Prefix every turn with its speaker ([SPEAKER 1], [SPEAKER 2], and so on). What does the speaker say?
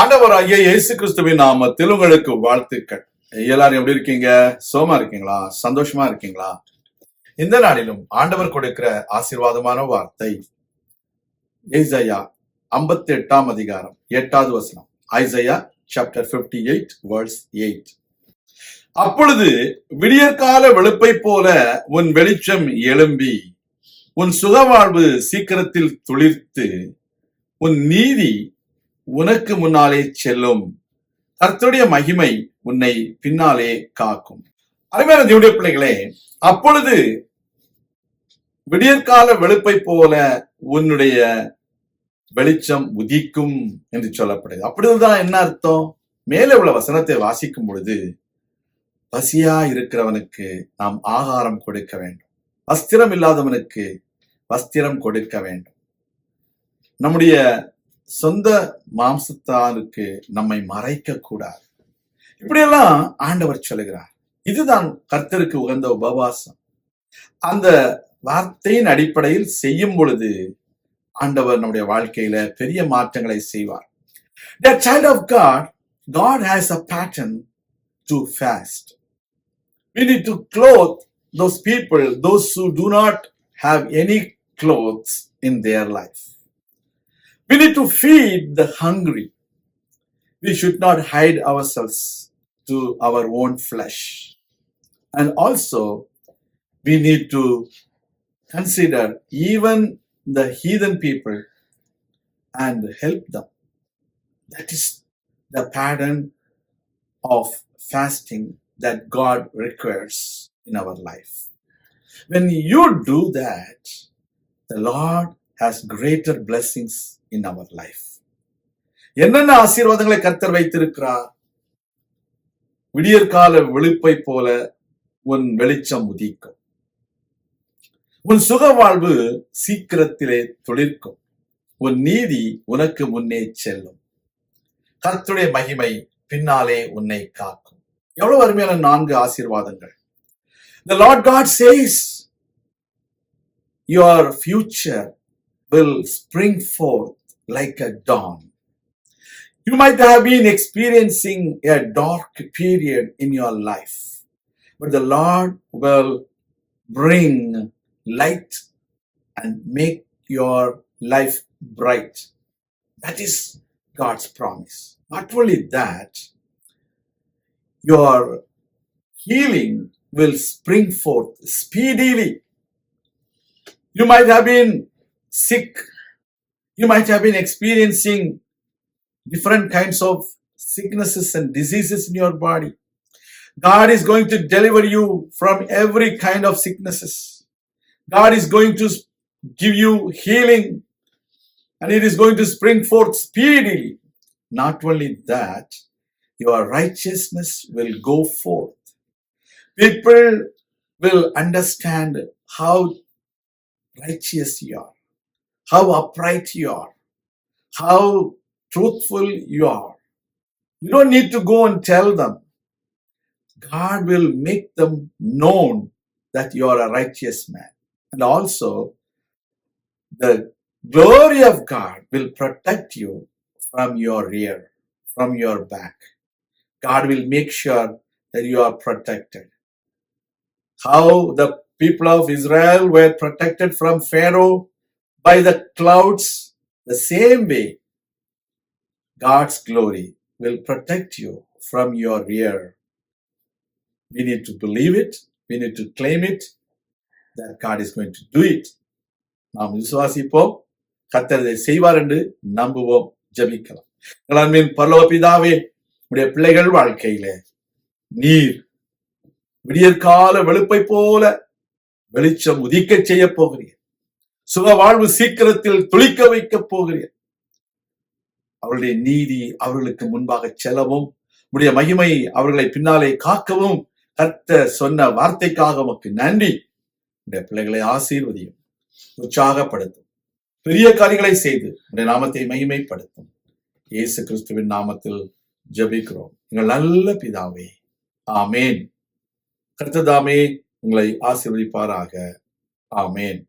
[SPEAKER 1] ஆண்டவராகிய இயேசு கிறிஸ்துவின் நாமத்தில் உங்களுக்கு வாழ்த்துக்கள். எல்லாரும் எப்படி இருக்கீங்க? சோமா இருக்கீங்களா? சந்தோஷமா இருக்கீங்களா? இந்த நாளிலும் ஆண்டவர் கொடுக்கிற ஆசீர்வாதமான வார்த்தை ஏசாயா 58 அதிகாரம் 8வது வசனம். Isaiah chapter 58 verse 8. அப்பொழுது விடியற்கால வெளுப்பை போல உன் வெளிச்சம் எழும்பி உன் சுகவாழ்வு சீக்கிரத்தில் துளிர்த்து உன் நீதி உனக்கு முன்னாலே செல்லும், கர்த்தருடைய மகிமை உன்னை பின்னாலே காக்கும். அருமையான தேவனுடைய பிள்ளைகளே, அப்பொழுது விடியற்கால வெளுப்பை போல உன்னுடைய வெளிச்சம் உதிக்கும் என்று சொல்லப்படுது. அப்படிதான் என்ன அர்த்தம்? மேலே உள்ள வசனத்தை வாசிக்கும் பொழுது, பசியா இருக்கிறவனுக்கு நாம் ஆகாரம் கொடுக்க வேண்டும், வஸ்திரம் இல்லாதவனுக்கு வஸ்திரம் கொடுக்க வேண்டும், நம்முடைய சொந்த மாம்சத்தாருக்கு நம்மை மறைக்க கூடாது. இப்படியெல்லாம் ஆண்டவர் சொல்லுகிறார். இதுதான் கர்த்தருக்கு உகந்த உபவாசம். அந்த வார்த்தையின் அடிப்படையில் செய்யும் பொழுது ஆண்டவர் நம்முடைய வாழ்க்கையில பெரிய மாற்றங்களை செய்வார். The child of God, God has a pattern to fast. We need to clothe those people, those who do not have any clothes in their life. We need to feed the hungry. We should not hide ourselves to our own flesh. And also, we need to consider even the heathen people and help them. That is the pattern of fasting that God requires in our life. When you do that, the Lord has greater blessings in our life. என்னென்ன ஆசீர்வாதங்களை கர்த்தர் வைத்திருக்கிறார்? விடியற்கால வெளுப்பை போல உன் வெளிச்சம் உதிக்கும், உன் சுக வாழ்வு சீக்கிரத்திலே துளிர்க்கும், உன் நீதி உனக்கு முன்னே செல்லும், கர்த்தருடைய மகிமை பின்னாலே உன்னை காக்கும். எவ்வளவு அருமையான 4 ஆசீர்வாதங்கள். The Lord God says, your future will spring forth like a dawn. You might have been experiencing a dark period in your life, but the Lord will bring light and make your life bright. That is God's promise. Not only that, your healing will spring forth speedily. You might have been sick. You might have been experiencing different kinds of sicknesses and diseases in your body. God is going to deliver you from every kind of sicknesses. God is going to give you healing, and it is going to spring forth speedily. Not only that, your righteousness will go forth. People will understand how righteous you are, how upright you are, how truthful you are. You don't need to go and tell them. God will make them known that you are a righteous man. And also, the glory of God will protect you from your rear, from your back. God will make sure that you are protected. How the people of Israel were protected from Pharaoh by the clouds, the same way God's glory will protect you from your rear. We need to believe it. We need to claim it, that God is going to do it. நாம் விசுவாசிப்போம், கர்த்தர் இதை செய்வார் என்று நம்புவோம், ஜெபிக்கலாம். எங்கள் பரலோக பிதாவே, உடைய பிள்ளைகள் வாழ்க்கையிலே நீர் விடியற்கால வெளுப்பை போல வெளிச்சம் உதிக்க செய்ய போகிறீர். சுக வாழ்வு சீக்கிரத்தில் துளிக்க வைக்க போகிறீர். அவர்களுடைய நீதி அவர்களுக்கு முன்பாக செல்லவும், உடைய மகிமை அவர்களை பின்னாலே காக்கவும் கர்த்தர் சொன்ன வார்த்தைக்காக உமக்கு நன்றி. உடைய பிள்ளைகளை ஆசீர்வதியும், உற்சாகப்படுத்தும், பெரிய காரியங்களை செய்து உடைய நாமத்தை மகிமைப்படுத்தும். இயேசு கிறிஸ்துவின் நாமத்தில் ஜெபிக்கிறோம் எங்கள் நல்ல பிதாவே, ஆமேன். கர்த்தர் தாமே உங்களை ஆசீர்வதிப்பாராக. ஆமேன்.